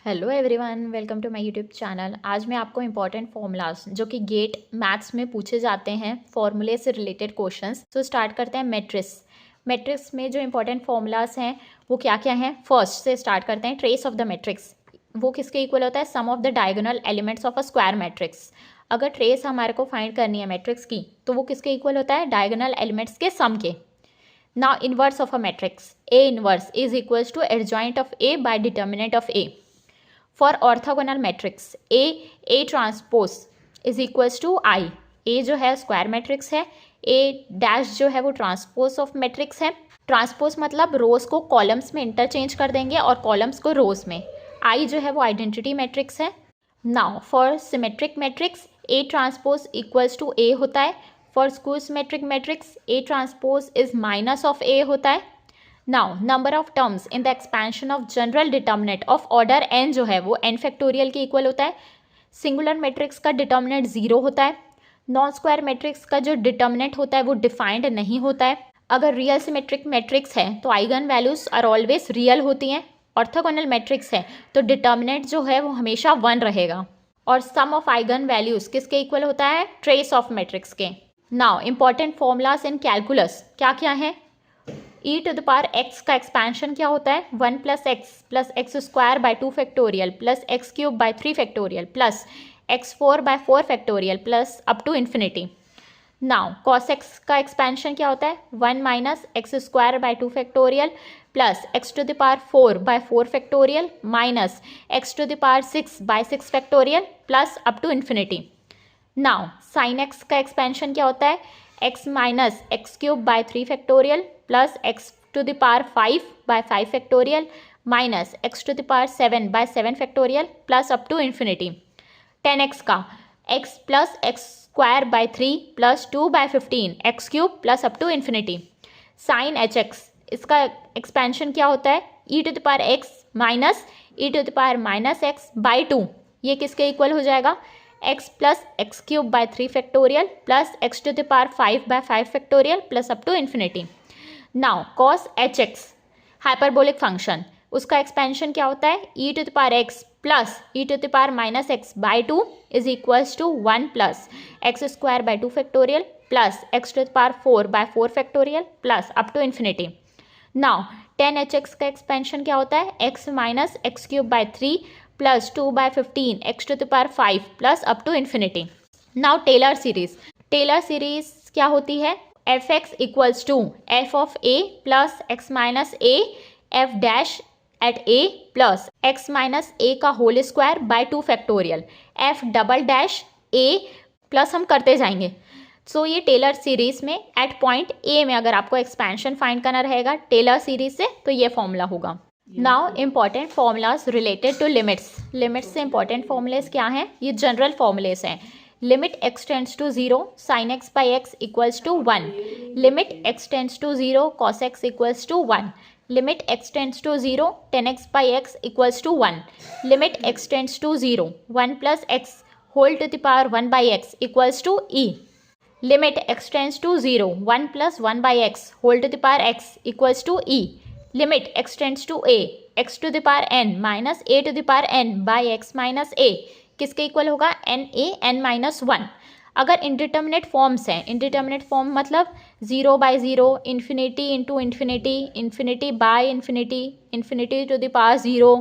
Hello everyone, welcome to my YouTube channel. आज मैं आपको इंपॉर्टेंट फॉर्मूलाज जो कि गेट मैथ्स में पूछे जाते हैं, फॉर्मूले से रिलेटेड क्वेश्चंस। तो स्टार्ट करते हैं मैट्रिक्स में जो इंपॉर्टेंट फॉर्मूलाज हैं वो क्या क्या हैं। फर्स्ट से स्टार्ट करते हैं, ट्रेस ऑफ द मैट्रिक्स। वो किसके इक्वल होता है? Sum of the diagonal elements of a square matrix. अगर ट्रेस हमारे को फाइंड करनी है मैट्रिक्स की तो वो किसके इक्वल होता है? डायगोनल एलिमेंट्स के सम के। Now inverse of a matrix, A inverse is equals to adjoint of A by determinant of A. For orthogonal matrix A transpose is equals to I. A जो है square matrix है, ए dash जो है वो transpose of matrix है। Transpose मतलब रोज को columns में इंटरचेंज कर देंगे और कॉलम्स को रोज में। आई जो है वो आइडेंटिटी मैट्रिक्स है। Now for symmetric matrix A transpose equals to A होता है। For skew symmetric matrix A transpose is minus of A होता है। Now number of terms in the expansion of general determinant of order n जो है वो n factorial के equal होता है। सिंगुलर मैट्रिक्स का डिटर्मिनेंट 0 होता है। नॉन स्क्वायर मैट्रिक्स का जो डिटर्मिनेंट होता है वो डिफाइंड नहीं होता है। अगर रियल सिमेट्रिक मैट्रिक्स है तो eigen values are always real होती हैं। ऑर्थोगोनल मैट्रिक्स है तो डिटर्मिनेंट जो है वो हमेशा 1 रहेगा। और सम ऑफ आइगन वैल्यूज किसके इक्वल होता है? ट्रेस ऑफ मैट्रिक्स के। Now important formulas in calculus क्या क्या है? ई टू द पावर एक्स का एक्सपेंशन क्या होता है? 1 plus X square by 2 factorial plus x cube by 3 factorial plus x4 by 4 factorial plus up to infinity. Now cos X का expansion क्या होता है? 1 minus X square by 2 factorial plus x to the power 4 by 4 factorial minus X to the power 6 by 6 factorial plus up to infinity. Now sine X का expansion क्या होता है? x minus X cube by 3 factorial plus x to the power 5 by 5 factorial minus X to the power 7 by 7 factorial plus up to infinity. 10x का x plus X square by 3 plus 2 by 15 x cube plus up to infinity. Sine h x इसका expansion क्या होता है? ई to the power x minus e to the power minus x by 2। ये किसके equal हो जाएगा? x plus x cube by 3 factorial plus x to the power 5 by 5 factorial plus up to infinity. Now cos h x hyperbolic function, उसका expansion क्या होता है? ई to the power x plus E to the power minus x by 2 is equals to 1 plus X square by 2 factorial plus x to the power 4 by 4 factorial plus up to infinity. Now 10h(x) का expansion क्या होता है? x minus X cube by 3 plus 2 by 15 X to the power 5 plus up to infinity. Now Taylor series क्या होती है? F X equals to F of a plus x minus a f dash at a plus x minus a का whole square by 2 factorial f double dash a plus हम करते जाएंगे। So ये Taylor series में at point a में अगर आपको expansion find करना रहेगा टेलर सीरीज से तो ये फॉर्मूला होगा। Now important formulas related to limits से इंपॉर्टेंट फॉर्मूलेस क्या हैं? ये जनरल फॉर्मूलेस हैं। Limit x tends to 0 sin x by X equals to 1। Limit x tends to 0 cos x equals to 1। Limit x tends to 0 tan x by X equals to 1। Limit x tends to 0 1 plus X whole to the power 1 by X equals to e। Limit x tends to 0 1 plus 1 by X whole to the power x equals to e। Limit x tends to a x to the power n minus a to the power n by x minus a किसके equal होगा? n(a) n-1। अगर indeterminate forms हैं, indeterminate form मतलब 0 by 0, infinity into infinity, infinity by infinity, infinity to the power 0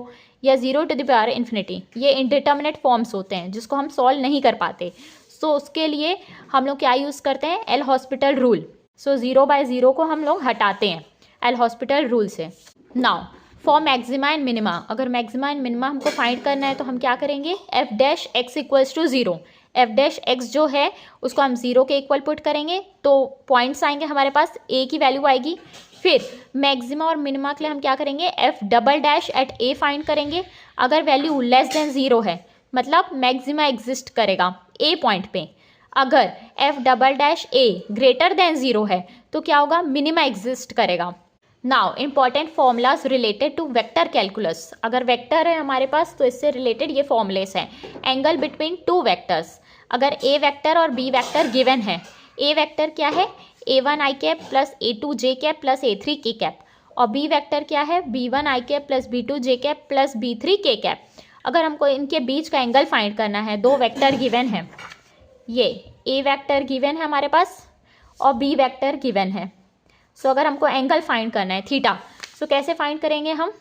या 0 to the power infinity, ये indeterminate forms होते हैं जिसको हम सॉल्व नहीं कर पाते। सो उसके लिए हम लोग क्या यूज़ करते हैं? L hospital rule. So 0 by 0 को हम लोग हटाते हैं एल हॉस्पिटल रूल से। Now for maxima and minima, अगर मैक्सिमा एंड मिनिमा हमको फाइंड करना है तो हम क्या करेंगे? F dash X equals to 0। F dash X जो है उसको हम 0 के इक्वल पुट करेंगे तो पॉइंट्स आएंगे हमारे पास, ए की वैल्यू आएगी। फिर मैक्सिमा और मिनिमा के लिए हम क्या करेंगे? F double dash at A find करेंगे। अगर वैल्यू लेस देन 0 है मतलब मैक्सिमा एग्जिस्ट करेगा ए पॉइंट पे। अगर F double dash A greater than 0 है तो क्या होगा? मिनिमा एग्जिस्ट करेगा। Now important formulas related to vector calculus. अगर वेक्टर है हमारे पास तो इससे रिलेटेड ये फॉर्मूलेस हैं। एंगल बिटवीन टू वेक्टर्स, अगर ए वेक्टर और बी वेक्टर गिवन है, ए वेक्टर क्या है? a1 i cap plus a2 j cap plus a3 k cap, और बी वेक्टर क्या है? b1 i cap plus b2 j cap plus b3 k cap. अगर हमको इनके बीच का एंगल फाइंड करना है, दो वेक्टर गिवन है, ये ए वेक्टर गिवन है हमारे पास और बी वेक्टर गिवन है। सो अगर हमको एंगल फाइंड करना है थीटा, सो कैसे फाइंड करेंगे हम?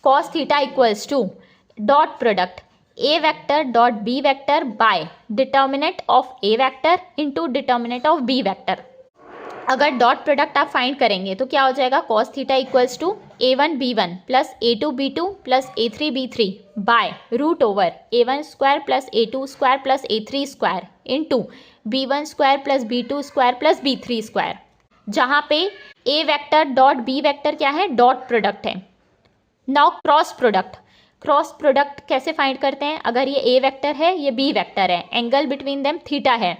Cos theta equals to dot product A vector dot B vector by determinant of A vector into determinant of B vector. अगर डॉट प्रोडक्ट आप फाइंड करेंगे तो क्या हो जाएगा? Cos theta equals to a1b1 plus a2b2 plus a3b3 by root over a1 square plus a2 square plus a3 square into b1 square plus b2 square plus b3 square, जहाँ पे a vector dot b vector क्या है? Dot product है। Now cross product, cross product कैसे find करते हैं? अगर ये a वेक्टर है, ये b वेक्टर है, एंगल बिटवीन देम थीटा है,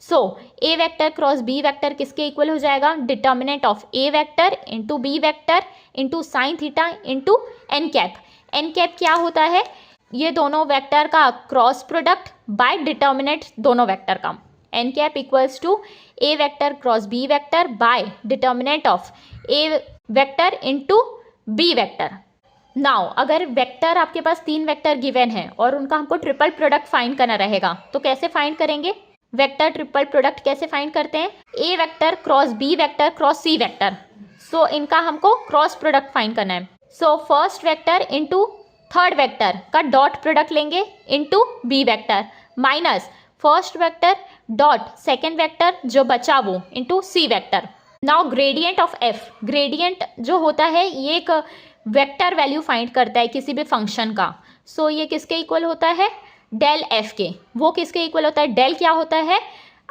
so A vector cross B vector किसके इक्वल हो जाएगा? Determinant of A vector into B vector into sine theta into N cap. N cap क्या होता है? ये दोनों वेक्टर का क्रॉस प्रोडक्ट बाय डिटर्मिनेंट दोनों वेक्टर का। N cap equals to A vector cross B vector by determinant of A vector into B vector. Now अगर vector आपके पास 3 वेक्टर गिवन है और उनका हमको ट्रिपल प्रोडक्ट फाइंड करना रहेगा, तो कैसे फाइंड करेंगे? वेक्टर ट्रिपल प्रोडक्ट कैसे फाइंड करते हैं? A vector cross B vector cross C vector. So इनका हमको क्रॉस प्रोडक्ट फाइंड करना है। So first vector into third vector का डॉट प्रोडक्ट लेंगे into B vector minus first vector dot second vector जो बचा वो into C vector. Now gradient of f, gradient जो होता है ये एक वेक्टर वैल्यू फाइंड करता है किसी भी फंक्शन का। सो ये किसके इक्वल होता है? डेल एफ के। वो किसके इक्वल होता है? डेल क्या होता है?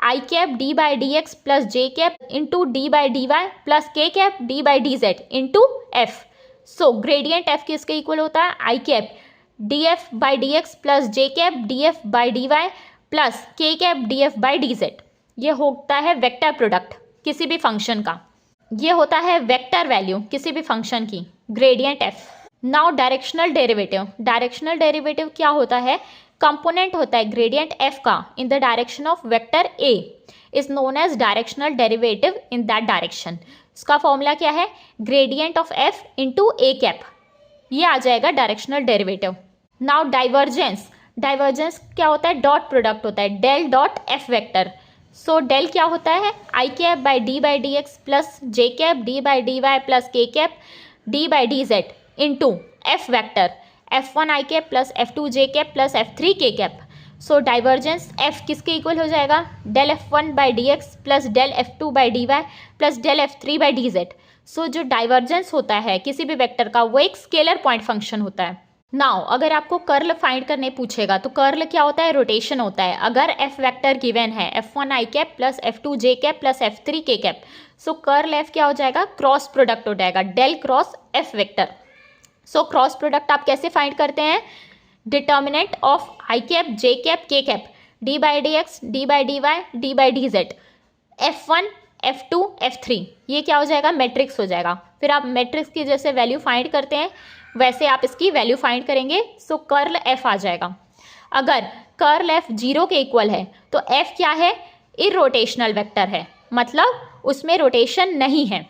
आई cap d by D x plus j cap into d by d y plus k cap d by d z into f. So gradient f किसके इक्वल होता है? आई cap d f by D x plus j cap d f by d y plus k cap d f by d z. ये होता है vector product किसी भी function का। ये होता है वेक्टर वैल्यू किसी भी फंक्शन की, gradient F. Now directional derivative, directional derivative क्या होता है? कंपोनेंट होता है ग्रेडियंट एफ का in the direction of vector A is known as directional derivative in that direction. इसका फॉर्मूला क्या है? Gradient of F into A cap, ये आ जाएगा directional derivative. Now divergence, divergence क्या होता है? डॉट प्रोडक्ट होता है del dot F vector. So del क्या होता है? आई cap by D x plus j cap d by d y plus k cap d by d z into f vector F1 i cap plus F2 j cap plus F3 k cap. So divergence F किसके equal हो जाएगा? Del F1 by D x plus del F2 by d y plus del F3 by d z. So जो divergence होता है किसी भी vector का वो एक स्केलर पॉइंट फंक्शन होता है। नाउ अगर आपको कर्ल फाइंड करने पूछेगा तो कर्ल क्या होता है? रोटेशन होता है। अगर F वेक्टर गिवन है F1 i cap plus F2 j cap plus F3 k cap, so curl F क्या हो जाएगा? क्रॉस प्रोडक्ट हो जाएगा del cross F vector. So cross product आप कैसे फाइंड करते हैं? Determinant of i cap j cap k cap d by D x d by d y d by d z F1 F2 F3, ये क्या हो जाएगा? Matrix हो जाएगा। फिर आप मैट्रिक्स की जैसे वैल्यू फाइंड करते हैं वैसे आप इसकी वैल्यू फाइंड करेंगे। सो कर्ल F आ जाएगा। अगर कर्ल F 0 के इक्वल है तो F क्या है? इरोटेशनल वेक्टर है, मतलब उसमें रोटेशन नहीं है।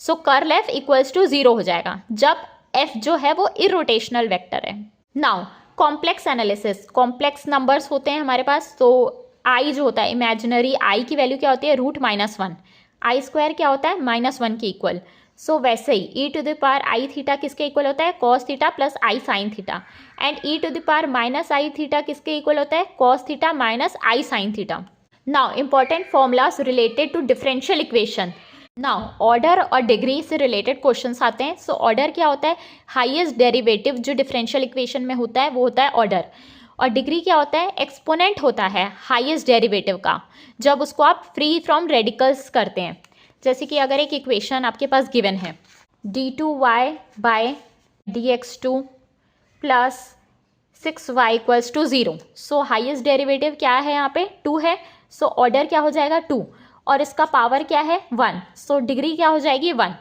सो कर्ल F इक्वल्स टू 0 हो जाएगा जब F जो है वो इरोटेशनल वेक्टर है। Now complex analysis, complex numbers होते हैं हमारे पास। तो I जो होता है इमेजिनरी I की वैल्यू क्या होती है? √-1। आई स्क्वायर क्या होता है? -1 के इक्वल। सो वैसे ही e to the power I theta किसके इक्वल होता है? Cos theta plus I sine theta. And e to the power minus I theta किसके इक्वल होता है? Cos theta minus I sine theta. Now important formulas related to differential equation. Now order और degree से related questions आते हैं। So order क्या होता है? हाईएस्ट डेरिवेटिव जो डिफरेंशियल इक्वेशन में होता है वो होता है ऑर्डर। और डिग्री क्या होता है? एक्सपोनेंट होता है हाईएस्ट डेरिवेटिव का जब उसको आप फ्री फ्रॉम रेडिकल्स करते हैं। जैसे कि अगर एक इक्वेशन आपके पास गिवन है d2y by dx2 plus 6y equals to 0। So highest derivative क्या है? यहाँ पे 2 है। सो ऑर्डर क्या हो जाएगा? 2 और इसका पावर क्या है? 1। सो डिग्री क्या हो जाएगी? 1।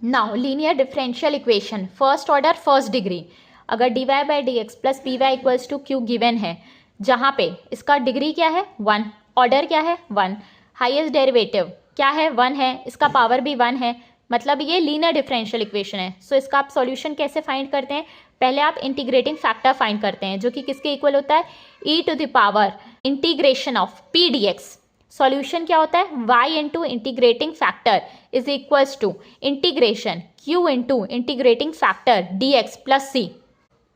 Now linear differential equation first order first degree. अगर dy by D x plus P Y equals to Q given है जहाँ पे इसका डिग्री क्या है? 1, ऑर्डर क्या है? 1, हाईएस्ट डेरिवेटिव क्या है? 1 है, इसका पावर भी 1 है, मतलब ये लीनियर डिफरेंशियल इक्वेशन है। सो इसका आप सॉल्यूशन कैसे फाइंड करते हैं? पहले आप इंटीग्रेटिंग फैक्टर फाइंड करते हैं, जो कि किसके इक्वल होता है, e to the power integration of p dx। Solution क्या होता है, y into integrating factor is equals to integration q into integrating factor dx plus c।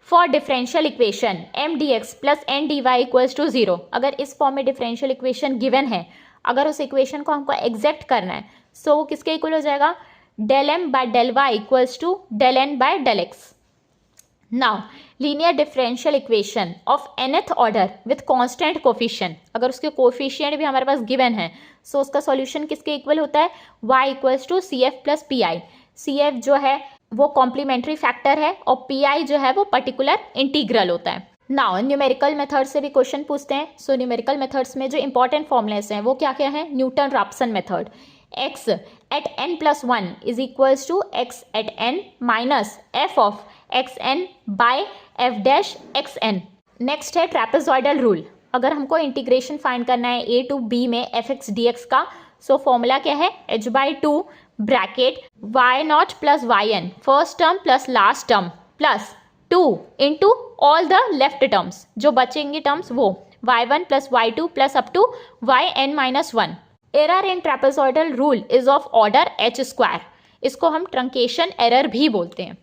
For differential equation m dx plus n dy equals to 0। अगर इस form में differential equation given है, अगर उस equation को हमको एग्जैक्ट करना है, सो किसके इक्वल हो जाएगा, del m by del y equals to del n by del x। Now linear differential equation of nth order with constant coefficient, अगर उसके कोफिशिएंट भी हमारे पास गिवन है, सो उसका सॉल्यूशन किसके इक्वल होता है, y equals to C F plus P I. C F जो है वो कॉम्प्लीमेंट्री फैक्टर है और पी आई जो है वो पर्टिकुलर इंटीग्रल होता है। नाउ न्यूमेरिकल मेथड से भी क्वेश्चन पूछते हैं। सो न्यूमेरिकल मेथड्स में जो इंपॉर्टेंट फॉर्मूलेस हैं वो क्या क्या है, Newton Raphson method, x at n plus 1 is equals to x at n minus f of xn by f dash xn। Next है ट्रेपेजॉइडल रूल। अगर हमको इंटीग्रेशन फाइंड करना है a टू b में एफ एक्स डी एक्स का, सो formula क्या है, h by two bracket y naught plus Y N first term plus last term plus 2 into all the left terms, जो बचेंगे टर्म्स वो y1 plus y2 plus up to yn minus 1। Error in trapezoidal rule is of order h square, इसको हम truncation error भी बोलते हैं।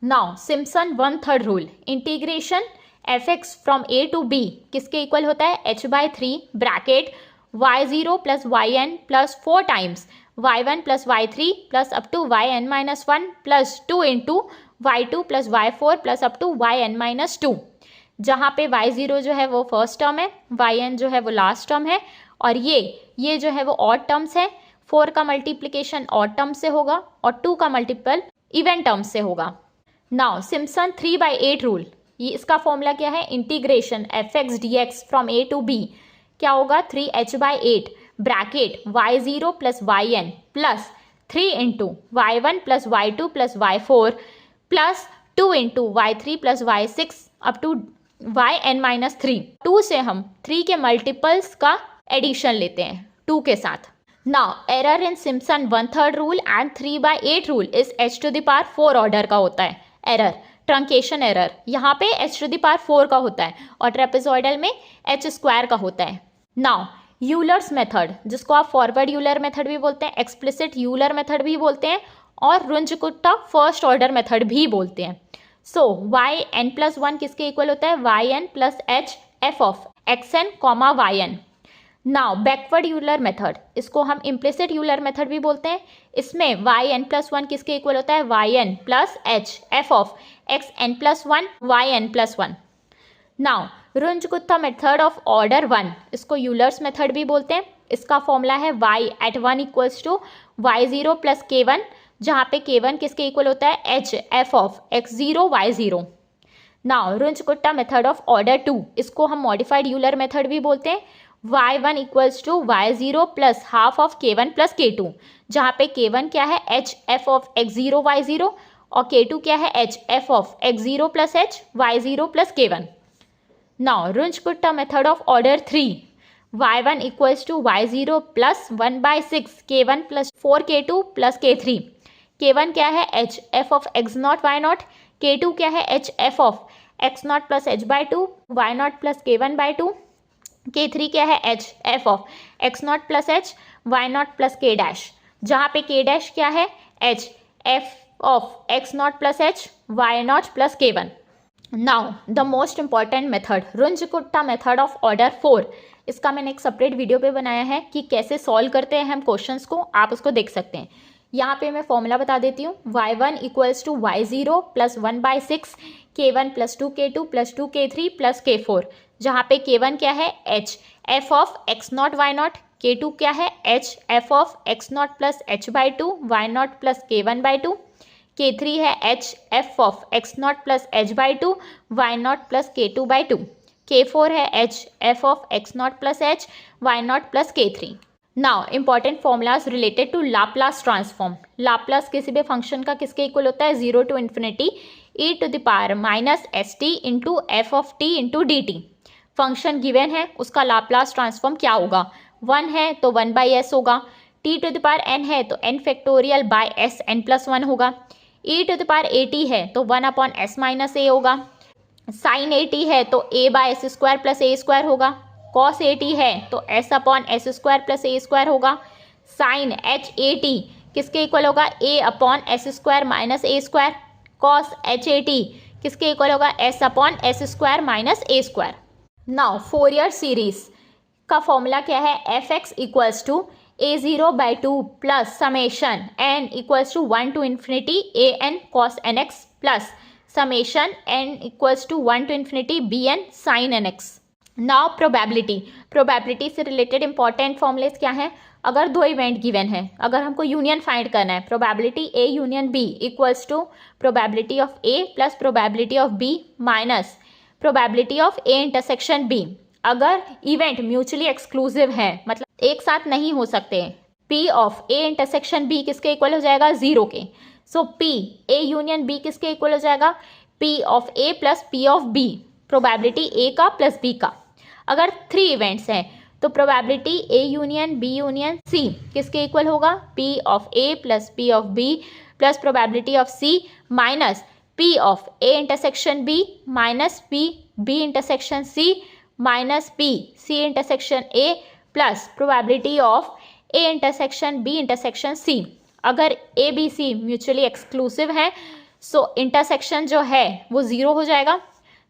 Now Simpson 1/3 rule, integration F X from a to b किसके equal होता है, h by 3 bracket y0 plus Y N plus 4 times y1 plus y3 plus up to yn minus 1 plus 2 into y2 plus y4 plus up to yn minus 2, जहाँ पे y0 जो है वो first term है, yn जो है वो last term है, और ये जो है वो ऑड टर्म्स है। 4 का मल्टीप्लिकेशन ऑड टर्म से होगा और 2 का मल्टीपल इवन टर्म से होगा। नाउ सिम्पसन 3/8 रूल, ये इसका फॉर्मूला क्या है, integration F X D X from a to b क्या होगा, 3h/8 bracket y0 plus Y N plus 3 into y1 plus y2 plus y4 plus 2 into y3 plus y6 up to yn minus 3। 2 से हम 3 के multiples का addition लेते हैं 2 के साथ। Now error in Simpson 1/3 rule and 3/8 rule is h to the power 4 order का होता है एरर, ट्रंकेशन एरर यहाँ पे h टू द पावर 4 का होता है और ट्रेपेजॉइडल में h स्क्वायर का होता है। नाउ यूलर्स मेथड, जिसको आप फॉरवर्ड यूलर मेथड भी बोलते हैं, एक्सप्लिसिट यूलर मेथड भी बोलते हैं और रुंज-कुट्टा फर्स्ट ऑर्डर मेथड भी बोलते हैं। सो yn प्लस 1 किसके इक्वल होता है, yn plus h f of xn comma yn। Now backward Euler method, इसको हम इम्प्लिसिट यूलर मेथड भी बोलते हैं। इसमें yn प्लस 1 किसके इक्वल होता है, yn plus h f of xn plus 1 yn plus 1। Now Runge Kutta method of order 1, इसको यूलर्स मेथड भी बोलते हैं। इसका फॉर्मूला है y at 1 equals to y0 plus k1, जहाँ पे k1 किसके इक्वल होता है, h f of x0 y0। Now Runge Kutta method of order 2, इसको हम मॉडिफाइड यूलर मेथड भी बोलते हैं। y1 equals to y0 plus half of k1 plus k2, जहाँ पे k1 क्या है, h f of x0 y0 और k2 क्या है, h f of x0 plus h y0 plus k1। Now Runge Kutta method of order 3, y1 equals to y0 plus 1/6 k1 plus 4k2 plus k3। k1 क्या है, h f of x0 y0, k2 क्या है, h f of x0 plus h/2 y0 plus k1/2, k3 क्या है, h f of x0 plus h y0 plus k dash, जहाँ पे k dash क्या है, h f of x0 plus h y0 plus k1। Now the most important method, Runge Kutta method of order 4, इसका मैंने एक separate video पे बनाया है कि कैसे सॉल्व करते हैं हम क्वेश्चंस को, आप उसको देख सकते हैं। यहाँ पे मैं फॉर्मूला बता देती हूँ, y1 equals to y0 plus 1/6 k1 प्लस 2k2 plus 2k3 plus k4, जहाँ पे k1 क्या है, h f of x0 y0, k2 क्या है, h f of x0 plus h/2 y0 plus k1/2, k3 है h f of x0 plus h/2 y0 plus k2/2, k4 है h f of x0 plus h y0 plus k3। Now important formulas related to Laplace transform. Laplace किसी भी function का किसके equal होता है, 0 to infinity e to the power minus S T into F of T into D T. Function given है, उसका Laplace transform क्या होगा, 1 है तो 1/s होगा, t to the power n है तो n factorial by s n plus 1 होगा, e⁻80 है तो 1/s माइनस ए होगा। sin 80 है तो a/s² प्लस a² होगा। cos 80 है तो s/s² प्लस a² होगा। sin h80 किसके इक्वल होगा, a/s² minus a²। cos h80 किसके इक्वल होगा, s/s² minus a²। Now Fourier series का फॉर्मूला क्या है, fx equals to a0/2 plus summation n equals to 1 to infinity an cos nx plus summation n equals to 1 to infinity bn sin nx। Now probability से related important formulas क्या है, अगर दो event given है, अगर हमको union find करना है, probability a union b equals to probability of a plus probability of b minus probability of a intersection b। अगर इवेंट म्यूचुअली एक्सक्लूसिव है, मतलब एक साथ नहीं हो सकते, p of a intersection b किसके इक्वल हो जाएगा, 0 के। So p a union b किसके इक्वल हो जाएगा, p of a plus p of b, probability a का प्लस b का। अगर 3 इवेंट्स हैं तो probability a union b union c किसके इक्वल होगा, p of a plus p of b plus probability of c minus p of a intersection b minus p b intersection c minus p c intersection a plus probability of a intersection b intersection c। अगर a b c mutually exclusive है सो intersection जो है वो 0 हो जाएगा।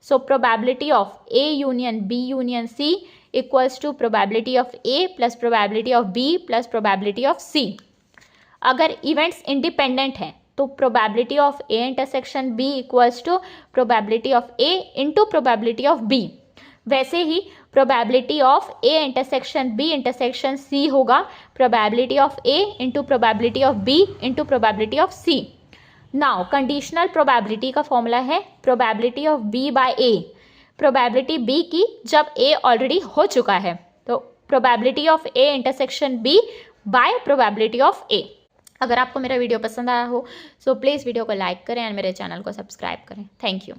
So probability of a union b union c equals to probability of a plus probability of b plus probability of c। अगर events independent हैं तो probability of a intersection b equals to probability of a into probability of b। वैसे ही probability of a intersection b intersection c होगा probability of a into probability of b into probability of c। Now conditional probability का formula है probability of b by a, probability b की जब a already हो चुका है, तो probability of a intersection b bye probability of a। अगर आपको मेरा वीडियो पसंद आया हो सो प्लीज़ वीडियो को लाइक करें और मेरे चैनल को सब्सक्राइब करें। Thank you.